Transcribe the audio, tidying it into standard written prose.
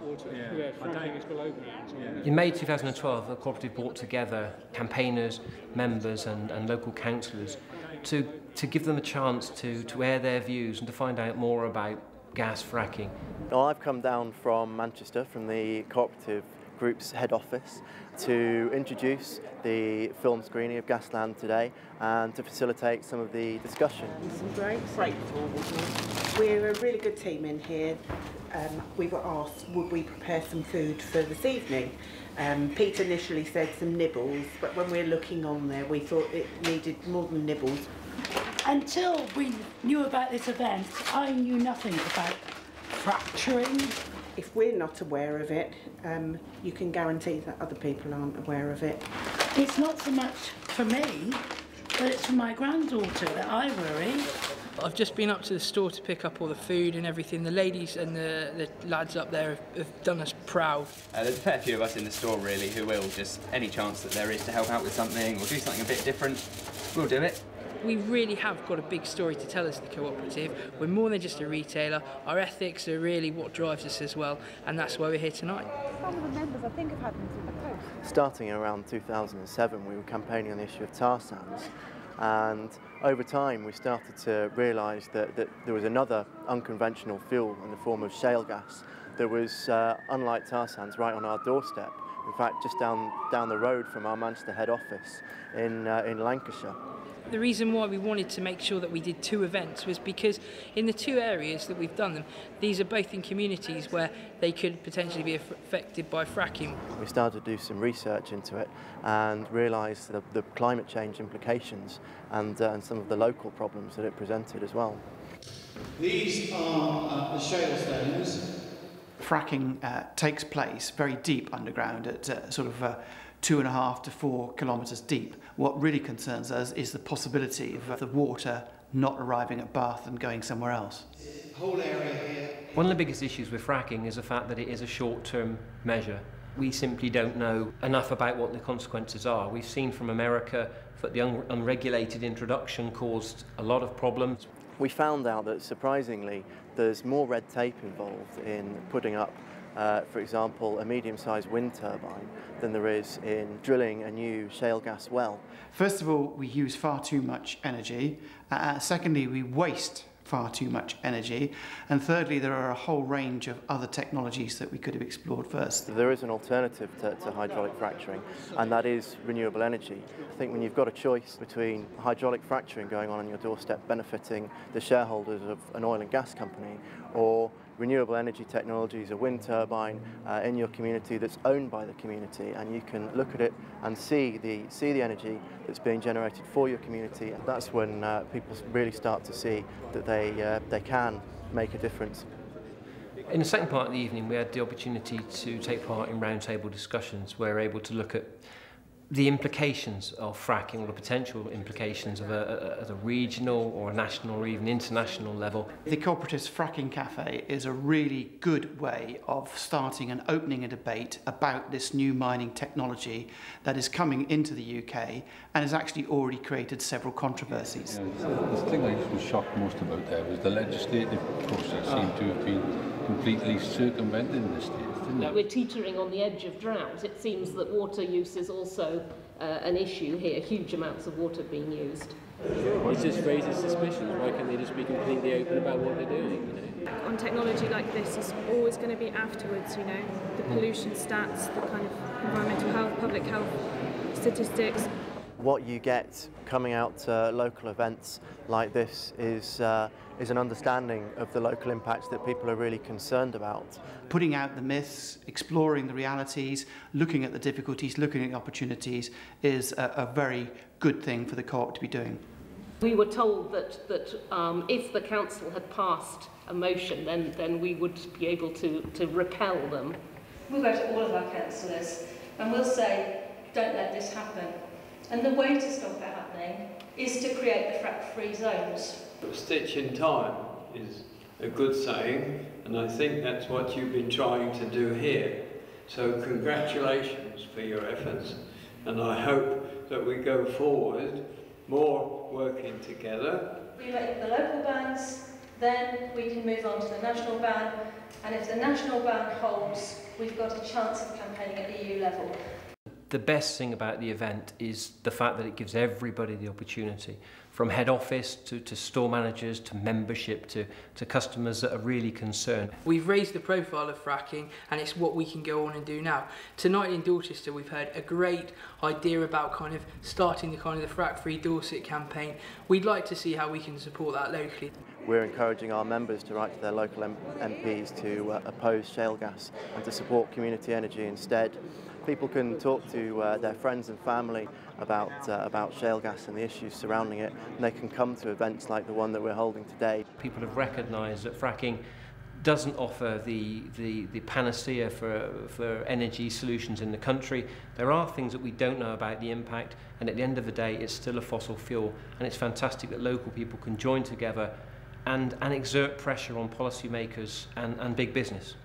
water. Yeah, fracking is below ground. So In May 2012, the cooperative brought together campaigners, members and local councillors to give them a chance to air their views and to find out more about gas fracking. Well, I've come down from Manchester, from the Co-operative Group's head office, to introduce the film screening of Gaslands today and to facilitate some of the discussion. Some break before. We're a really good team in here. We were asked, would we prepare some food for this evening? Pete initially said some nibbles, but when we're looking on there, we thought it needed more than nibbles. Until we knew about this event, I knew nothing about fracturing. If we're not aware of it, you can guarantee that other people aren't aware of it. It's not so much for me, but it's for my granddaughter that I worry. I've just been up to the store to pick up all the food and everything. The ladies and the lads up there have done us proud. There's a fair few of us in the store really who will, just any chance that there is to help out with something or do something a bit different, we'll do it. We really have got a big story to tell as the cooperative. We're more than just a retailer. Our ethics are really what drives us as well, and that's why we're here tonight. Some of the members, I think, have had them through the post. Starting around 2007, we were campaigning on the issue of tar sands, and over time we started to realise that there was another unconventional fuel in the form of shale gas that was, unlike tar sands, right on our doorstep. In fact, just down the road from our Manchester head office in Lancashire. The reason why we wanted to make sure that we did two events was because in the two areas that we've done them, these are both in communities where they could potentially be affected by fracking. We started to do some research into it and realised the climate change implications and some of the local problems that it presented as well. These are the shale stones. Fracking takes place very deep underground at sort of 2.5 to 4 kilometres deep. What really concerns us is the possibility of the water not arriving at Bath and going somewhere else. Whole area here. One of the biggest issues with fracking is the fact that it is a short-term measure. We simply don't know enough about what the consequences are. We've seen from America that the unregulated introduction caused a lot of problems. We found out that, surprisingly, there's more red tape involved in putting up, for example, a medium-sized wind turbine than there is in drilling a new shale gas well. First of all, we use far too much energy. Secondly, we waste far too much energy. And thirdly, there are a whole range of other technologies that we could have explored first. There is an alternative to hydraulic fracturing, and that is renewable energy. I think when you've got a choice between hydraulic fracturing going on your doorstep benefiting the shareholders of an oil and gas company, or renewable energy technologies, a wind turbine in your community that's owned by the community, and you can look at it and see the energy that's being generated for your community. And that's when people really start to see that they can make a difference. In the second part of the evening, we had the opportunity to take part in roundtable discussions where we're able to look at the implications of fracking, or the potential implications of at a regional or a national or even international level. The Cooperative's Fracking Cafe is a really good way of starting and opening a debate about this new mining technology that is coming into the UK and has actually already created several controversies. The thing I was shocked most about there was the legislative process seemed to have been completely circumvented in this state. We're teetering on the edge of drought. It seems that water use is also an issue here, huge amounts of water being used. It just raises suspicions. Why can't they just be completely open about what they're doing? You know? On technology like this, it's always going to be afterwards, you know, the pollution stats, the kind of environmental health, public health statistics. What you get coming out to local events like this is an understanding of the local impacts that people are really concerned about. Putting out the myths, exploring the realities, looking at the difficulties, looking at the opportunities is a very good thing for the Co-op to be doing. We were told that if the council had passed a motion, then we would be able to repel them. We'll go to all of our councillors and we'll say, don't let this happen. And the way to stop it happening is to create the frack-free zones. A stitch in time is a good saying, and I think that's what you've been trying to do here. So congratulations for your efforts, and I hope that we go forward more working together. We let the local bands Then we can move on to the national ban, and if the national ban holds, we've got a chance of campaigning at EU level. The best thing about the event is the fact that it gives everybody the opportunity, from head office to store managers to membership to customers that are really concerned. We've raised the profile of fracking, and it's what we can go on and do now. Tonight in Dorchester we've heard a great idea about kind of starting the Frack Free Dorset campaign. We'd like to see how we can support that locally. We're encouraging our members to write to their local MPs to oppose shale gas and to support community energy instead. People can talk to their friends and family about shale gas and the issues surrounding it, and they can come to events like the one that we're holding today. People have recognised that fracking doesn't offer the panacea for energy solutions in the country. There are things that we don't know about the impact, and at the end of the day it's still a fossil fuel, and it's fantastic that local people can join together and exert pressure on policymakers and big business.